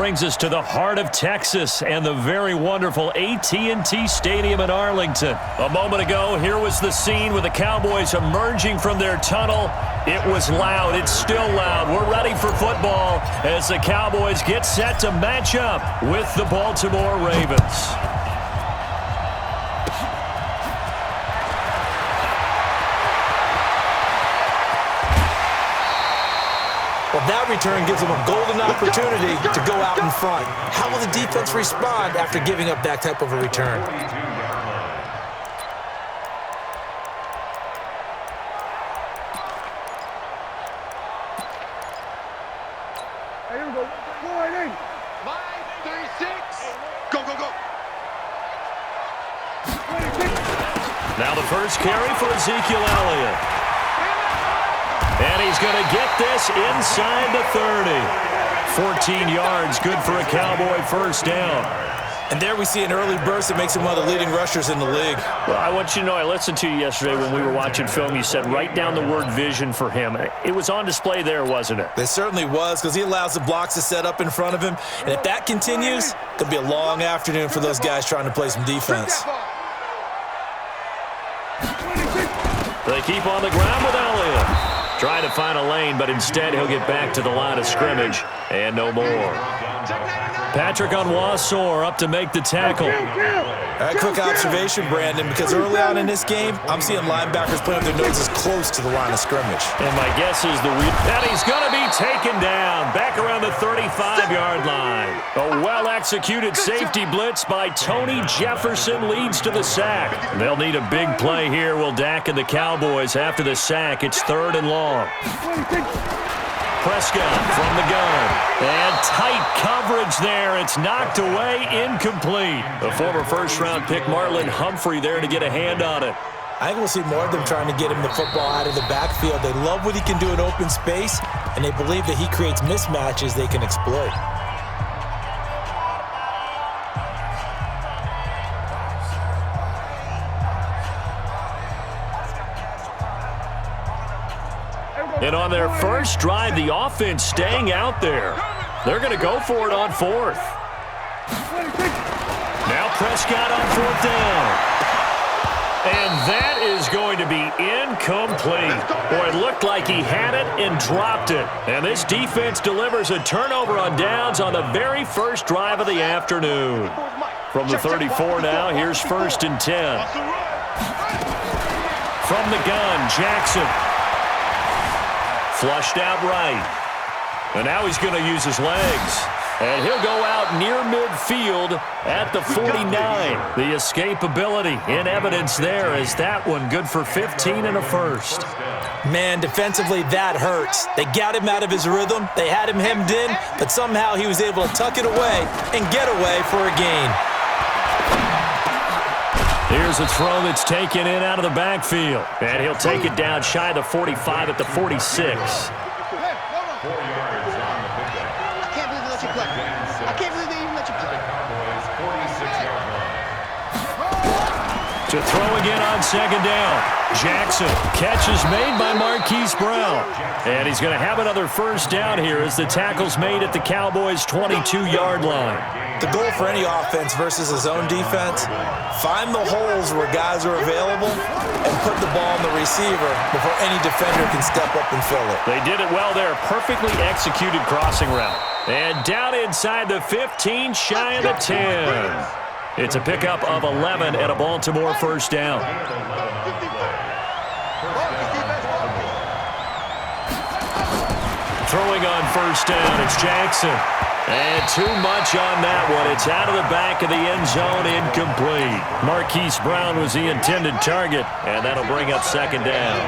brings us to the heart of Texas and the very wonderful AT&T Stadium in Arlington. A moment ago, here was the scene with the Cowboys emerging from their tunnel. It was loud. It's still loud. We're ready for football as the Cowboys get set to match up with the Baltimore Ravens. Well, that return gives them a golden opportunity to go out in front. How will the defense respond after giving up that type of a return? Here we go. Go right in. 5-3-6. Go, go, go. Now the first carry for Ezekiel Elliott. And he's going to get this inside the 30. 14 yards, good for a Cowboy first down. And there we see an early burst that makes him one of the leading rushers in the league. Well, I want you to know, I listened to you yesterday when we were watching film. You said write down the word vision for him. It was on display there, wasn't it? It certainly was, because he allows the blocks to set up in front of him. And if that continues, it'll be a long afternoon for those guys trying to play some defense. They keep on the ground with Elliott. Trying to find a lane, but instead he'll get back to the line of scrimmage and no more. Patrick Onwuasor up to make the tackle. A quick observation, Brandon, because early on in this game, I'm seeing linebackers putting up their noses close to the line of scrimmage. And my guess is that he's going to be taken down back around the 35-yard line. A well-executed safety blitz by Tony Jefferson leads to the sack. They'll need a big play here, will Dak and the Cowboys. After the sack, it's 3rd and long. Prescott from the gun. And tight coverage there. It's knocked away, incomplete. The former first-round pick Marlon Humphrey there to get a hand on it. I think we'll see more of them trying to get him the football out of the backfield. They love what he can do in open space, and they believe that he creates mismatches they can exploit. And on their first drive, the offense staying out there. They're going to go for it on 4th. Now Prescott on 4th down. And that is going to be incomplete. Boy, it looked like he had it and dropped it. And this defense delivers a turnover on downs on the very first drive of the afternoon. From the 34 now, here's 1st and 10. From the gun, Jackson. Flushed out right. And now he's going to use his legs. And he'll go out near midfield at the 49. The escapability in evidence there is that one good for 15 and a first. Man, defensively, that hurts. They got him out of his rhythm. They had him hemmed in, but somehow he was able to tuck it away and get away for a gain. Here's a throw that's taken in out of the backfield. And he'll take it down shy of the 45 at the 46. To throw again on 2nd down. Jackson. Catch is made by Marquise Brown. And he's going to have another first down here as the tackle's made at the Cowboys' 22-yard line. The goal for any offense versus his own defense, find the holes where guys are available and put the ball on the receiver before any defender can step up and fill it. They did it well there. Perfectly executed crossing route. And down inside the 15, shy of the 10. It's a pickup of 11 and a Baltimore first down. Throwing on first down, it's Jackson. And too much on that one. It's out of the back of the end zone, incomplete. Marquise Brown was the intended target, and that'll bring up 2nd down.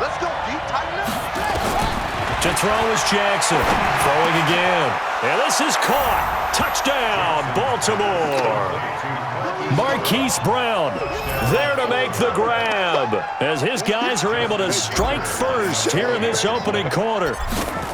Let's go, deep, tighten up. To throw is Jackson. Throwing again. And this is caught. Touchdown, Baltimore. Marquise Brown there to make the grab as his guys are able to strike first here in this opening quarter.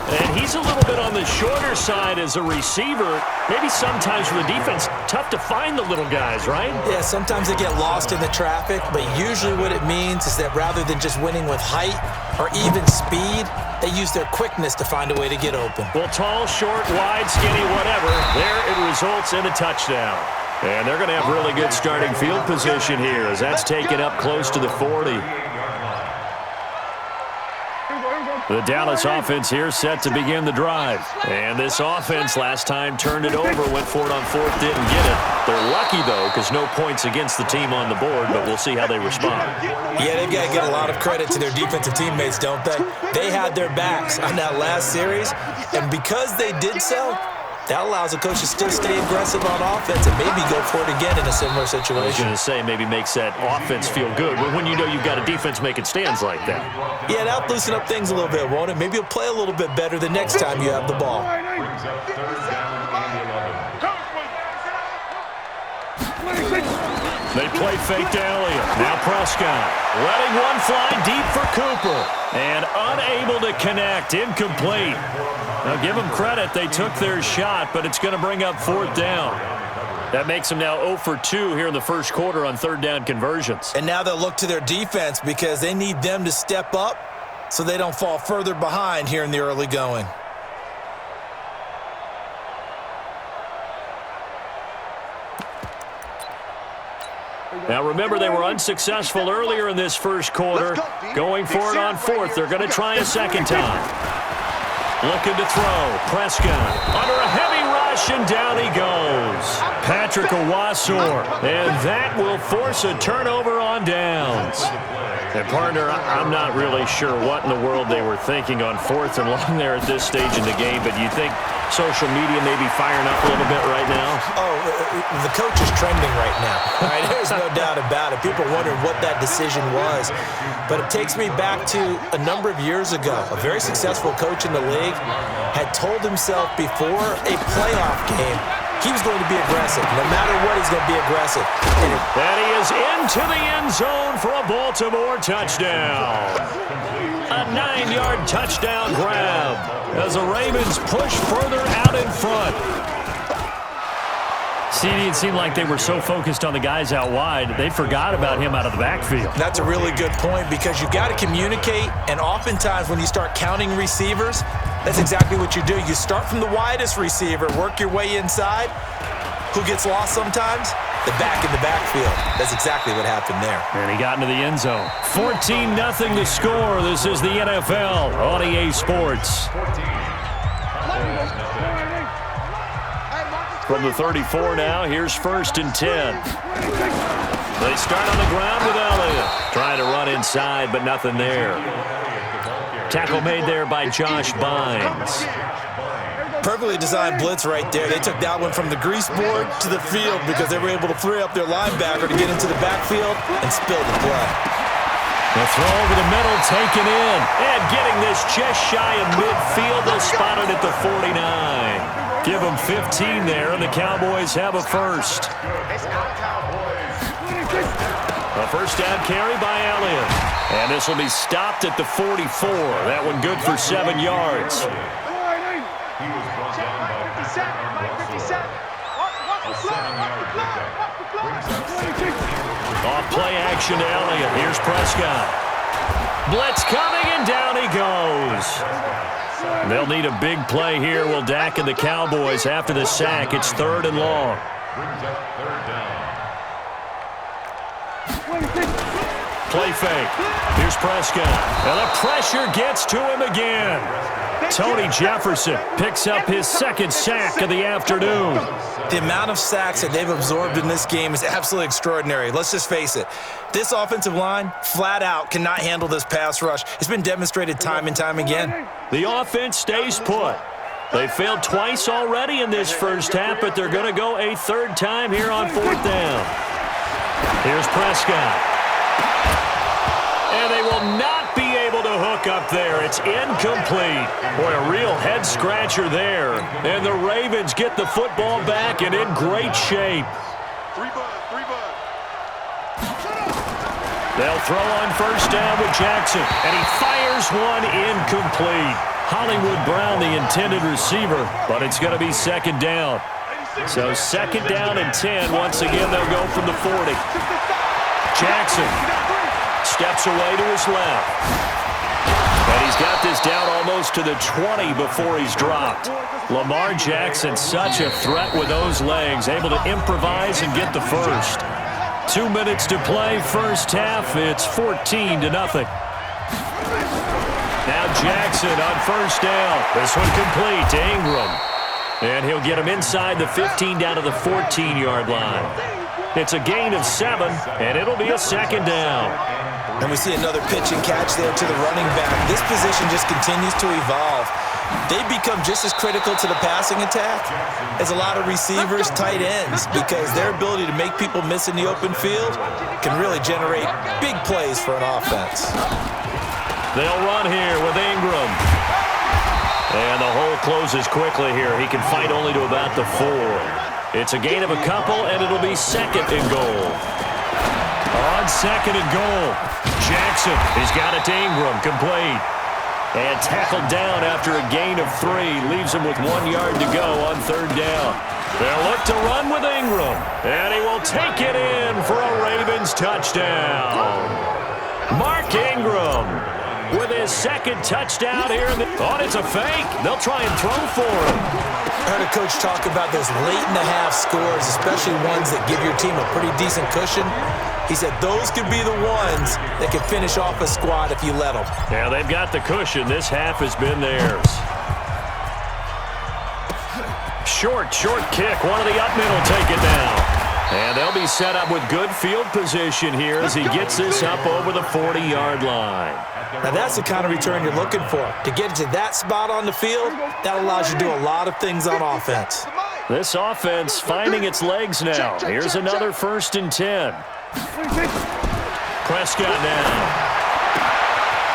And he's a little bit on the shorter side as a receiver. Maybe sometimes for the defense, tough to find the little guys, right? Yeah, sometimes they get lost in the traffic, but usually what it means is that rather than just winning with height or even speed, They use their quickness to find a way to get open. Well, tall, short, wide, skinny, whatever, there it results in a touchdown. And they're going to have really good starting field position here as that's taken up close to the 40. The Dallas offense here set to begin the drive. And this offense last time turned it over, went for it on fourth, didn't get it. They're lucky, though, because no points against the team on the board, but we'll see how they respond. Yeah, they've got to get a lot of credit to their defensive teammates, don't they? They had their backs on that last series, and because they did so, that allows a coach to still stay aggressive on offense and maybe go for it again in a similar situation. I was going to say maybe makes that offense feel good. But when you know you've got a defense making stands like that. Yeah, that'll loosen up things a little bit, won't it? Maybe you'll play a little bit better the next time you have the ball. They play fake to Elliott. Now Prescott letting one fly deep for Cooper. And unable to connect. Incomplete. Now give them credit. They took their shot, but it's going to bring up fourth down. That makes them now 0 for 2 here in the first quarter on third down conversions. And now they'll look to their defense because they need them to step up so they don't fall further behind here in the early going. Now remember, they were unsuccessful earlier in this first quarter. Going for it on fourth. They're going to try a second time. Looking to throw. Prescott under a heavy rush, and down he goes. Patrick Owasor. And that will force a turnover on downs. And, partner, I'm not really sure what in the world they were thinking on fourth and long there at this stage in the game, but you think social media may be firing up a little bit right now? Oh, the coach is trending right now. All right, there's no doubt about it. People wondering what that decision was. But it takes me back to a number of years ago. A very successful coach in the league had told himself before a playoff game he was going to be aggressive. No matter what, he's going to be aggressive. And he is into the end zone for a Baltimore touchdown. A 9-yard touchdown grab as the Ravens push further out in front. CD, it seemed like they were so focused on the guys out wide, they forgot about him out of the backfield. That's a really good point because you got to communicate, and oftentimes when you start counting receivers, that's exactly what you do. You start from the widest receiver, work your way inside. Who gets lost sometimes? The back in the backfield. That's exactly what happened there. And he got into the end zone. 14-0 to score. This is the NFL on EA Sports. From the 34 now, here's 1st and 10. They start on the ground with Elliott. Trying to run inside, but nothing there. Tackle made there by Josh Bynes. Perfectly designed blitz right there. They took that one from the grease board to the field because they were able to free up their linebacker to get into the backfield and spill the play. The throw over the middle, taken in. And getting this just shy of midfield. They'll spot it at the 49. Give them 15 there, and the Cowboys have a first. A first down carry by Elliott. And this will be stopped at the 44. That one good for 7 yards. Off play action to Elliott. Here's Prescott. Blitz coming, and down he goes. They'll need a big play here. Will Dak and the Cowboys after the sack. It's 3rd and long. Play fake. Here's Prescott. And the pressure gets to him again. Tony Jefferson picks up his 2nd sack of the afternoon. The amount of sacks that they've absorbed in this game is absolutely extraordinary. Let's just face it. This offensive line, flat out, cannot handle this pass rush. It's been demonstrated time and time again. The offense stays put. They failed twice already in this first half, but they're going to go a 3rd time here on 4th down. Here's Prescott. And they will not be able to hook up there. It's incomplete. Boy, a real head-scratcher there. And the Ravens get the football back and in great shape. They'll throw on first down with Jackson. And he fires one incomplete. Hollywood Brown, the intended receiver, but it's going to be 2nd down. So 2nd down and 10. Once again, they'll go from the 40. Jackson steps away to his left. And he's got this down almost to the 20 before he's dropped. Lamar Jackson, such a threat with those legs, able to improvise and get the first. 2 minutes to play, first half. It's 14-0. Now Jackson on first down. This one complete to Ingram. And he'll get him inside the 15 down to the 14-yard line. It's a gain of 7, and it'll be a second down. And we see another pitch and catch there to the running back. This position just continues to evolve. They become just as critical to the passing attack as a lot of receivers, tight ends, because their ability to make people miss in the open field can really generate big plays for an offense. They'll run here with Ingram. And the hole closes quickly here. He can fight only to about the 4. It's a gain of a couple, and it'll be second and goal. On second and goal, Jackson, he's got it to Ingram, complete. And tackled down after a gain of 3. Leaves him with 1 yard to go on third down. They'll look to run with Ingram. And he will take it in for a Ravens touchdown. Mark Ingram with his second touchdown here. It's a fake. They'll try and throw for him. I heard a coach talk about those late-in-the-half scores, especially ones that give your team a pretty decent cushion. He said those could be the ones that can finish off a squad if you let them. Yeah, they've got the cushion. This half has been theirs. Short kick. One of the up men will take it down. And they'll be set up with good field position here as he gets this up over the 40-yard line. Now that's the kind of return you're looking for. To get to that spot on the field, that allows you to do a lot of things on offense. This offense finding its legs now. Here's another 1st and 10. Prescott now.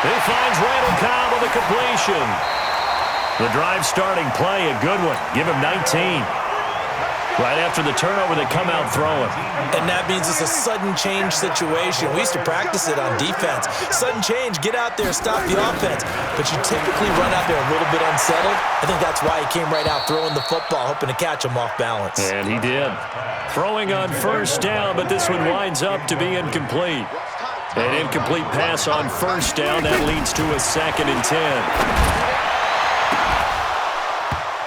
He finds Randall Cobb with a completion. The drive starting play, a good one. Give him 19. Right after the turnover, they come out throwing. And that means it's a sudden change situation. We used to practice it on defense. Sudden change, get out there, stop the offense. But you typically run out there a little bit unsettled. I think that's why he came right out throwing the football, hoping to catch him off balance. And he did. Throwing on first down, but this one winds up to be incomplete. An incomplete pass on first down. That leads to a 2nd and 10.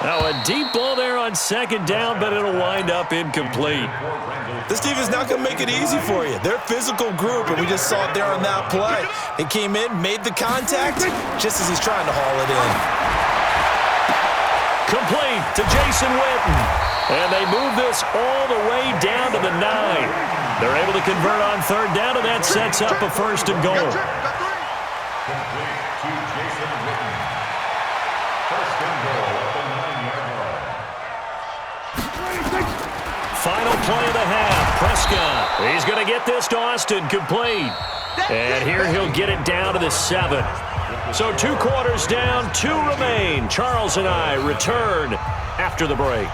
Now a deep ball there on second down, but it'll wind up incomplete. This defense not going to make it easy for you. They're a physical group, and we just saw it there on that play. He came in, made the contact, just as he's trying to haul it in. Complete to Jason Witten. And they move this all the way down to the 9. They're able to convert on third down, and that sets up a 1st and goal. Final play of the half. Prescott. He's going to get this to Austin, complete. And here he'll get it down to the 7. So 2 quarters down, 2 remain. Charles and I return after the break.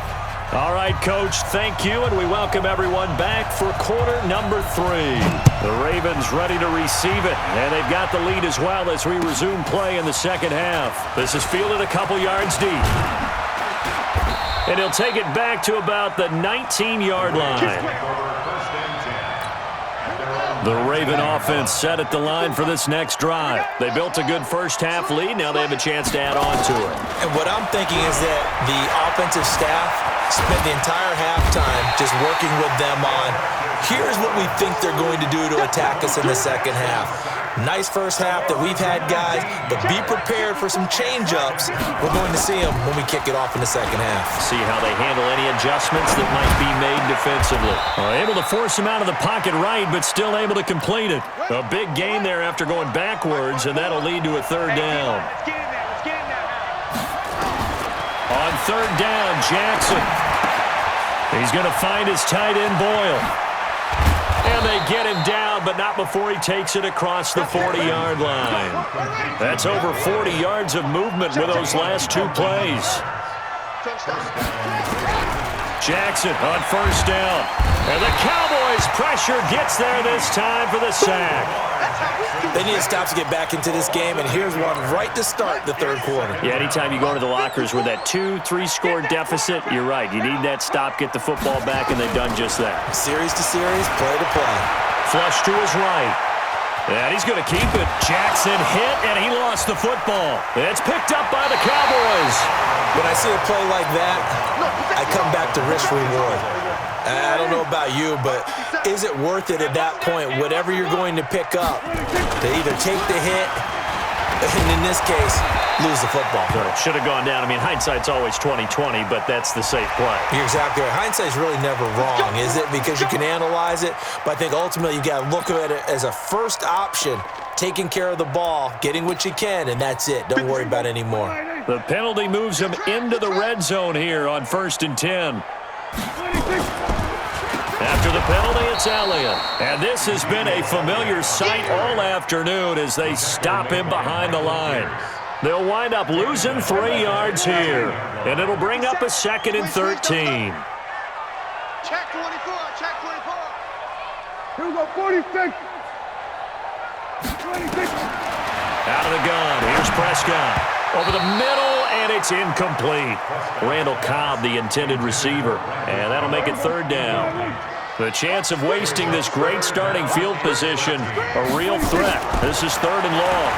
All right, Coach, thank you, and we welcome everyone back for quarter number 3. The Ravens ready to receive it, and they've got the lead as well as we resume play in the second half. This is fielded a couple yards deep. And he'll take it back to about the 19-yard line. The Raven offense set at the line for this next drive. They built a good first-half lead. Now they have a chance to add on to it. And what I'm thinking is that the offensive staff spent the entire halftime just working with them on, here's what we think they're going to do to attack us in the second half. Nice first half that we've had, guys, but be prepared for some change-ups. We're going to see them when we kick it off in the second half. See how they handle any adjustments that might be made defensively. Able to force him out of the pocket right, but still able to complete it. A big gain there after going backwards, and that'll lead to a 3rd down. On 3rd down, Jackson. He's going to find his tight end, Boyle. And they get him down, but not before he takes it across the 40-yard line. That's over 40 yards of movement with those last 2 plays. Jackson on 1st down. And the Cowboys' pressure gets there this time for the sack. They need to stop to get back into this game, and here's one right to start the 3rd quarter. Yeah, anytime you go to the lockers with that 2-3 score deficit, you're right. You need that stop, get the football back, and they've done just that. Series to series, play to play. Flush to his right. And he's going to keep it. Jackson hit, and he lost the football. It's picked up by the Cowboys. When I see a play like that, I come back to risk reward. I don't know about you, but is it worth it at that point, whatever you're going to pick up, to either take the hit, and in this case, lose the football? Should have gone down. I mean, hindsight's always 20/20, but that's the safe play. You're exactly right. Hindsight's really never wrong, is it? Because you can analyze it, but I think ultimately you got to look at it as a first option, taking care of the ball, getting what you can, and that's it. Don't worry about any more. The penalty moves him into the red zone here on 1st and 10. After the penalty, it's Elliott. And this has been a familiar sight all afternoon as they stop him behind the line. They'll wind up losing 3 yards here, and it'll bring up a 2nd and 13. Check 24, check 24. Here we go, 46. 26. Out of the gun, here's Prescott. Over the middle, and it's incomplete. Randall Cobb, the intended receiver, and that'll make it 3rd down. The chance of wasting this great starting field position, a real threat. This is 3rd and long.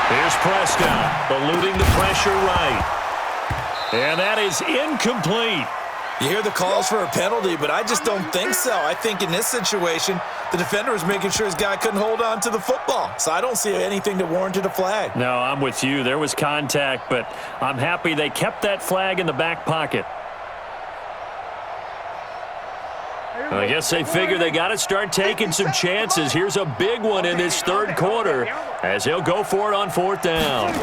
Here's Prescott, eluding the pressure right. And that is incomplete. You hear the calls for a penalty, but I just don't think so. I think in this situation, the defender was making sure his guy couldn't hold on to the football. So I don't see anything that warranted a flag. No, I'm with you. There was contact, but I'm happy they kept that flag in the back pocket. I guess they figure they got to start taking some chances. Here's a big one in this 3rd quarter as he'll go for it on 4th down.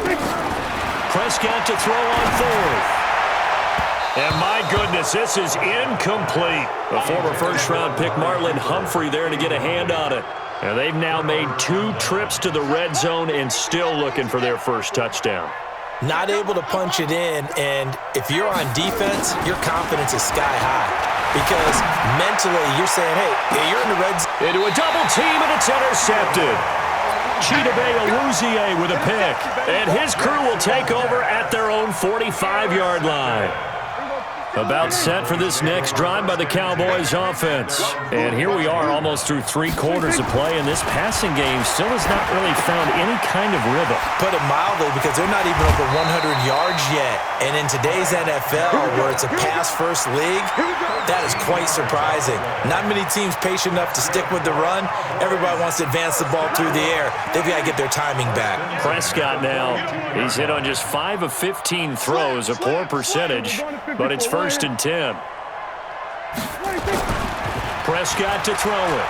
Prescott to throw on 4th. And my goodness, this is incomplete. The former 1st-round pick Marlon Humphrey there to get a hand on it. And they've now made 2 trips to the red zone and still looking for their first touchdown. Not able to punch it in, and if you're on defense, your confidence is sky high. Because mentally, you're saying, hey, you're in the red zone. Into a double team, and it's intercepted. Chidobe Awuzie with a pick. And his crew will take over at their own 45-yard line. About set for this next drive by the Cowboys offense. And here we are almost through 3 quarters of play, and this passing game still has not really found any kind of rhythm. Put it mildly, because they're not even over 100 yards yet. And in today's NFL, where it's a pass-first league, that is quite surprising. Not many teams patient enough to stick with the run. Everybody wants to advance the ball through the air. They've got to get their timing back. Prescott now, he's hit on just 5 of 15 throws, a poor percentage, but it's 1st and 10. Prescott to throw it.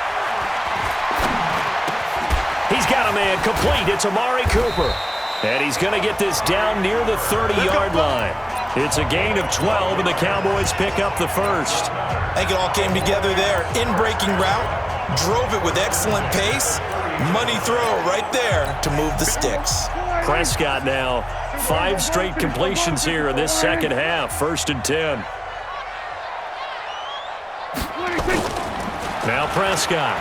He's got a man complete. It's Amari Cooper. And he's going to get this down near the 30-yard line. It's a gain of 12, and the Cowboys pick up the first. I think it all came together there. In-breaking route, drove it with excellent pace. Money throw right there to move the sticks. Prescott now, 5 straight completions here in this second half. 1st and 10. Now Prescott.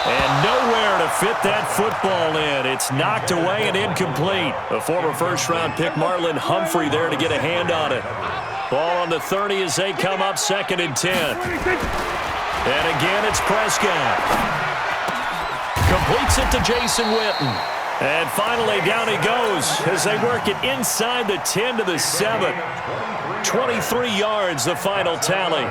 And nowhere to fit that football in. It's knocked away and incomplete. The former 1st-round pick Marlon Humphrey there to get a hand on it. Ball on the 30 as they come up 2nd and 10. And again, it's Prescott. Completes it to Jason Witten. And finally, down he goes as they work it inside the 10 to the 7. 23 yards, the final tally.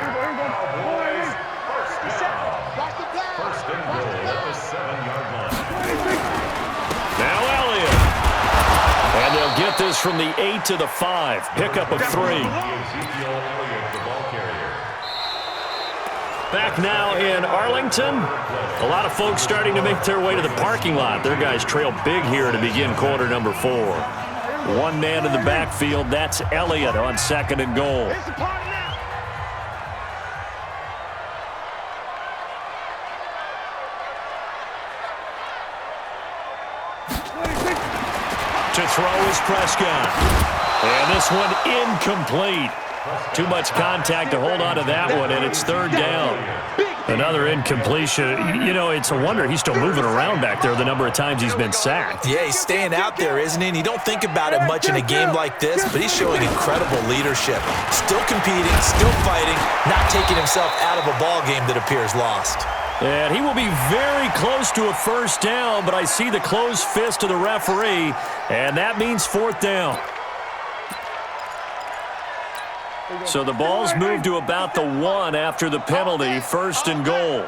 Now Elliott. And they'll get this from the 8 to the 5. Pickup of 3. Back now in Arlington. A lot of folks starting to make their way to the parking lot. Their guys trail big here to begin quarter number 4. One man in the backfield. That's Elliott on 2nd and goal. To throw is Prescott. And this one incomplete. Too much contact to hold on to that one, and it's 3rd down. Another incompletion. You know, it's a wonder he's still moving around back there the number of times he's been sacked. Yeah, he's staying out there, isn't he? And you don't think about it much in a game like this, but he's showing incredible leadership. Still competing, still fighting, not taking himself out of a ball game that appears lost. And he will be very close to a first down, but I see the closed fist of the referee, and that means fourth down. So the ball's moved to about the 1 after the penalty, first and goal.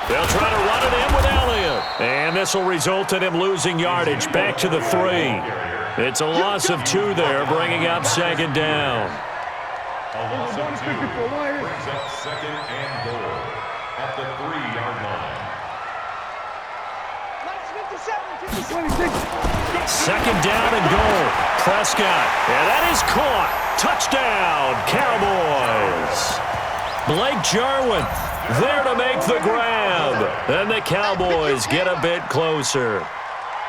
They'll try to run it in with Elliott. And this will result in him losing yardage back to the 3. It's a loss of 2 there, bringing up second down. A loss of 2 brings up second and goal at the 3-yard line. Second down and goal. Prescott. And that is caught. Touchdown, Cowboys. Blake Jarwin there to make the grab. And the Cowboys get a bit closer.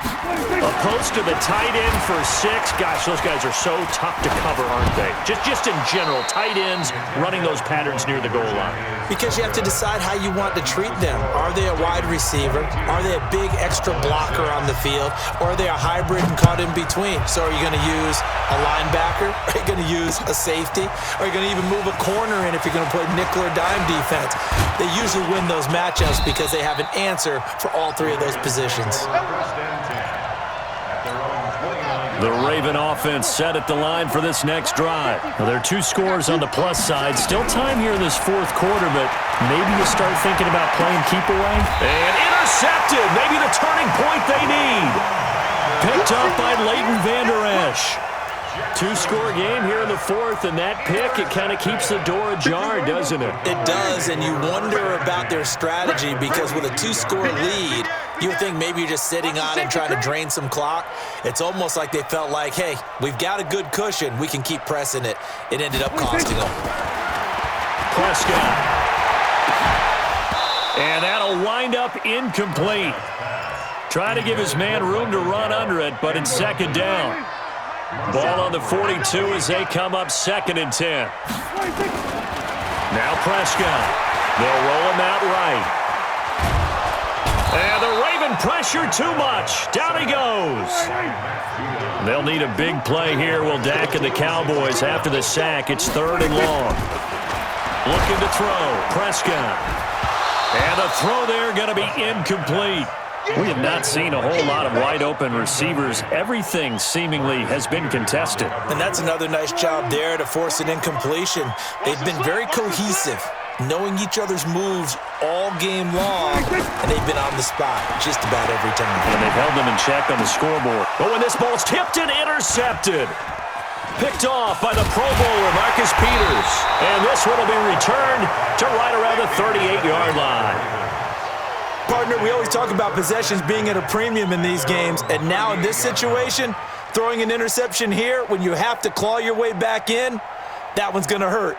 A post to the tight end for 6. Gosh, those guys are so tough to cover, aren't they? Just in general, tight ends running those patterns near the goal line. Because you have to decide how you want to treat them. Are they a wide receiver? Are they a big extra blocker on the field? Or are they a hybrid and caught in between? So are you going to use a linebacker? Are you going to use a safety? Are you going to even move a corner in if you're going to play nickel or dime defense? They usually win those matchups because they have an answer for all 3 of those positions. The Raven offense set at the line for this next drive. Now, there are 2 scores on the plus side. Still time here in this fourth quarter, but maybe you start thinking about playing keep away. And intercepted. Maybe the turning point they need. Picked up by Leighton Vander Esch. 2-score game here in the fourth, and that pick, it kind of keeps the door ajar, doesn't it? It does, and you wonder about their strategy because with a 2-score lead, you would think maybe you're just sitting on it and trying to drain some clock. It's almost like they felt like, hey, we've got a good cushion. We can keep pressing it. It ended up costing them. Prescott. And that'll wind up incomplete. Trying to give his man room to run under it, but it's second down. Ball on the 42 as they come up 2nd and 10. Now Prescott. They'll roll him out right. And the Raven pressure too much. Down he goes. They'll need a big play here, will Dak and the Cowboys after the sack. It's 3rd and long. Looking to throw. Prescott. And the throw there going to be incomplete. We have not seen a whole lot of wide-open receivers. Everything seemingly has been contested. And that's another nice job there to force an incompletion. They've been very cohesive, knowing each other's moves all game long, and they've been on the spot just about every time. And they've held them in check on the scoreboard. But when this ball's tipped and intercepted, picked off by the Pro Bowler, Marcus Peters. And this one will be returned to right around the 38-yard line. Partner, we always talk about possessions being at a premium in these games, and now in this situation, throwing an interception here when you have to claw your way back in, that one's going to hurt.